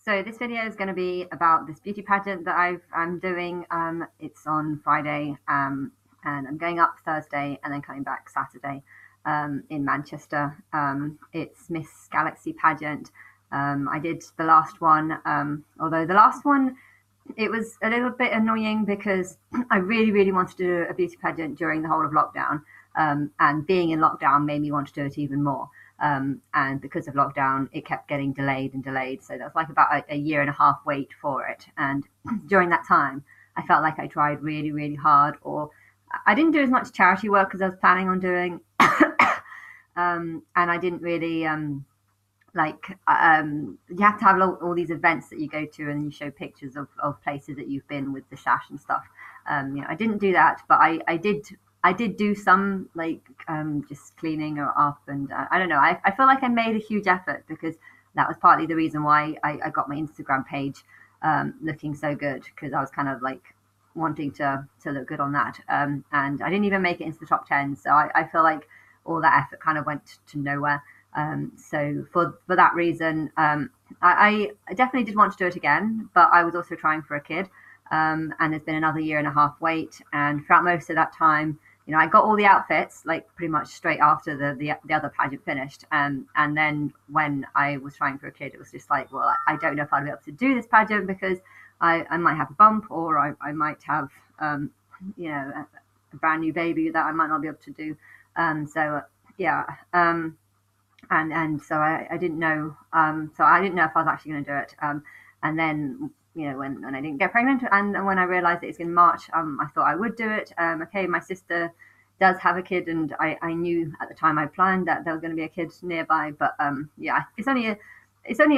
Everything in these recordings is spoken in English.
So this video is going to be about this beauty pageant that I'm doing. It's on Friday, and I'm going up Thursday and then coming back Saturday in Manchester. It's Miss Galaxy Pageant. I did the last one, although the last one, it was a little bit annoying because I really wanted to do a beauty pageant during the whole of lockdown, and being in lockdown made me want to do it even more. And because of lockdown, it kept getting delayed and delayed. So that was like about a year and a half wait for it. And during that time, I felt like I tried really hard, or I didn't do as much charity work as I was planning on doing. And I didn't really, you have to have all these events that you go to and you show pictures of places that you've been with the sash and stuff. I didn't do that, but I did do some just cleaning her up, and I don't know. I feel like I made a huge effort because that was partly the reason why I got my Instagram page looking so good, because I was kind of like wanting to look good on that. And I didn't even make it into the top 10, so I feel like all that effort kind of went to nowhere. So for that reason, I definitely did want to do it again, but I was also trying for a kid. And there's been another year and a half wait, and throughout most of that time, I got all the outfits like pretty much straight after the other pageant finished. And then when I was trying for a kid, it was just like, well, I don't know if I'd be able to do this pageant because I might have a bump, or I might have, a brand new baby that I might not be able to do. And so I didn't know. So I didn't know if I was actually going to do it. And then, when I didn't get pregnant, and when I realized that it's in March, I thought I would do it. Okay, my sister does have a kid, and I knew at the time I planned that there was going to be a kid nearby. But it's only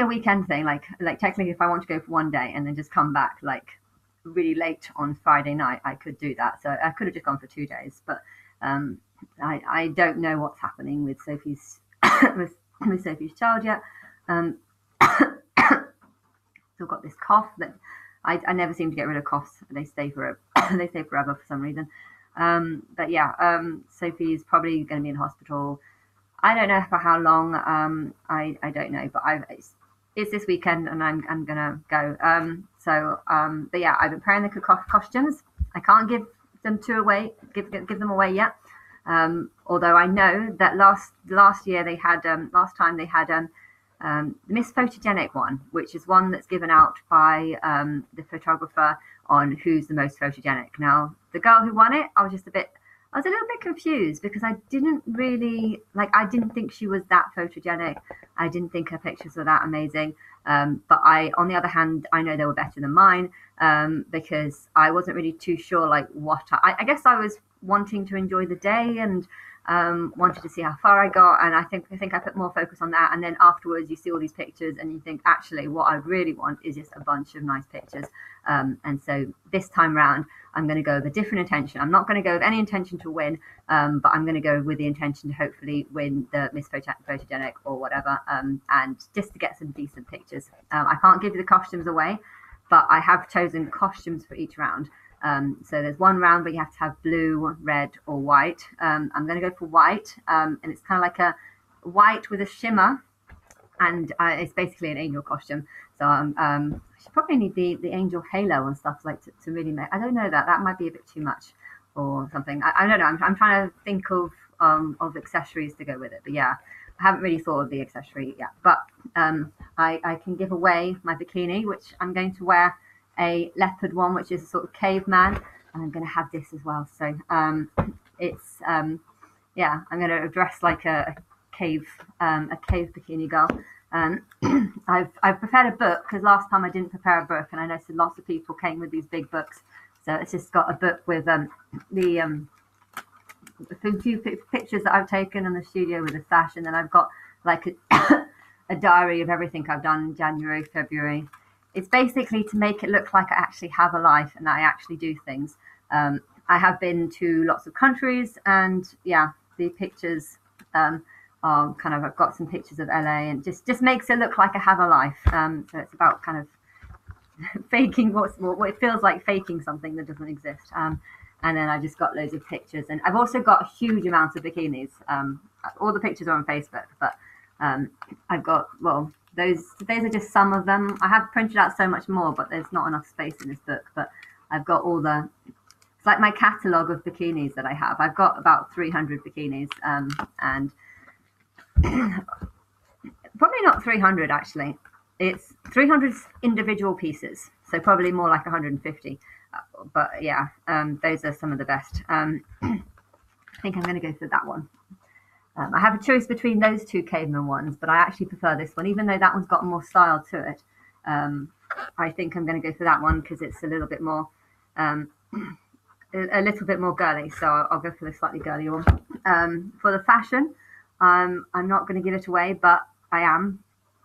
a weekend thing. Like technically, if I want to go for one day and then just come back like really late on Friday night, I could do that. So I could have just gone for 2 days. But I don't know what's happening with Sophie's with Sophie's child yet. Still got this cough that I never seem to get rid of coughs. They stay forever. They stay forever for some reason. Sophie is probably going to be in hospital. I don't know for how long. I don't know, but it's this weekend, and I'm gonna go. I've been preparing the costumes. I can't give them give them away yet. Although I know that last time they had Miss Photogenic one, which is one that's given out by the photographer on who's the most photogenic. Now, the girl who won it, I was a little bit confused because I didn't didn't think she was that photogenic. I didn't think her pictures were that amazing. But on the other hand, I know they were better than mine, because I wasn't really too sure I guess I was wanting to enjoy the day and wanted to see how far I got, and I think I put more focus on that. And then afterwards you see all these pictures and you think, actually what I really want is just a bunch of nice pictures. And so this time round I'm going to go with a different intention. I'm not going to go with any intention to win, but I'm going to go with the intention to hopefully win the Miss Photogenic or whatever, and just to get some decent pictures. I can't give you the costumes away, but I have chosen costumes for each round. So there's one round where you have to have blue, red, or white. I'm going to go for white, and it's kind of like a white with a shimmer, and it's basically an angel costume. So I should probably need the angel halo and stuff to really make. I don't know, that might be a bit too much or something. I don't know. I'm trying to think of accessories to go with it, but yeah, I haven't really thought of the accessory yet. But I can give away my bikini, which I'm going to wear a leopard one, which is a sort of caveman, and I'm going to have this as well. So I'm going to dress like a cave bikini girl. I've prepared a book because last time I didn't prepare a book, and I noticed lots of people came with these big books. So it's just got a book with the few pictures that I've taken in the studio with a sash, and then I've got like a diary of everything I've done in January, February. It's basically to make it look like I actually have a life and I actually do things. I have been to lots of countries, and the pictures are I've got some pictures of LA, and just makes it look like I have a life. So it's about kind of faking what it feels like, faking something that doesn't exist. And then I just got loads of pictures, and I've also got huge amounts of bikinis. All the pictures are on Facebook, but I've got those are just some of them. I have printed out so much more, but there's not enough space in this book. But I've got all the, it's like my catalogue of bikinis that I have. I've got about 300 bikinis, and probably not 300 actually. It's 300 individual pieces, so probably more like 150. But yeah, those are some of the best. I think I'm going to go for that one. I have a choice between those two caveman ones, but I actually prefer this one, even though that one's got more style to it. I think I'm going to go for that one because it's a little bit more, a little bit more girly. So I'll go for the slightly girly one. For the fashion, I'm not going to give it away, but I am.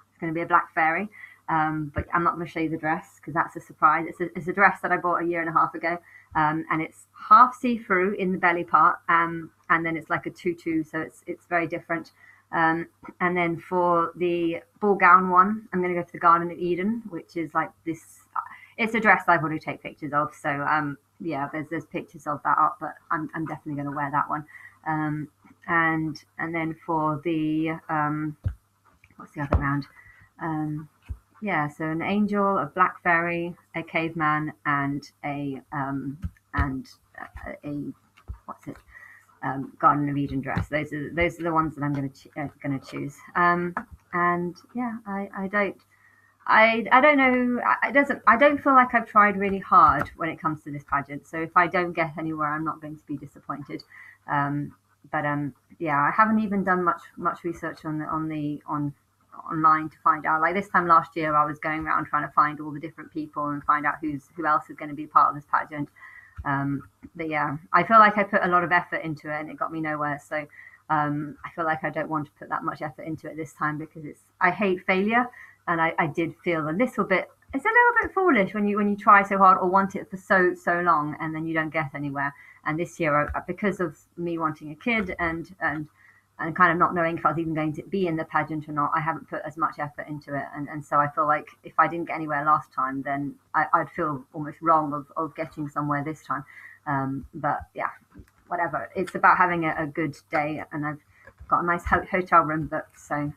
It's going to be a black fairy. But I'm not going to show you the dress because that's a surprise. It's a dress that I bought a year and a half ago, and it's half see-through in the belly part, and then it's like a tutu, so it's very different. And then for the ball gown one, I'm going to go for the Garden of Eden, which is like this. It's a dress I've already take pictures of, so yeah, there's pictures of that up, but I'm definitely going to wear that one. And then for the what's the other round? Yeah, so an angel, a black fairy, a caveman, and a what's it? Garden of Eden dress. Those are the ones that I'm going to choose. And yeah, I don't know. I don't feel like I've tried really hard when it comes to this pageant. So if I don't get anywhere, I'm not going to be disappointed. But yeah, I haven't even done much research online to find out. Like this time last year, I was going around trying to find all the different people and find out who else is going to be part of this pageant. But yeah, I feel like I put a lot of effort into it and it got me nowhere. So I feel like I don't want to put that much effort into it this time because I hate failure, and I did feel a little bit. It's a little bit foolish when you try so hard or want it for so long and then you don't get anywhere. And this year, because of me wanting a kid and kind of not knowing if I was even going to be in the pageant or not, I haven't put as much effort into it. And so I feel like if I didn't get anywhere last time, then I'd feel almost wrong of getting somewhere this time. But yeah, whatever. It's about having a good day, and I've got a nice hotel room booked. So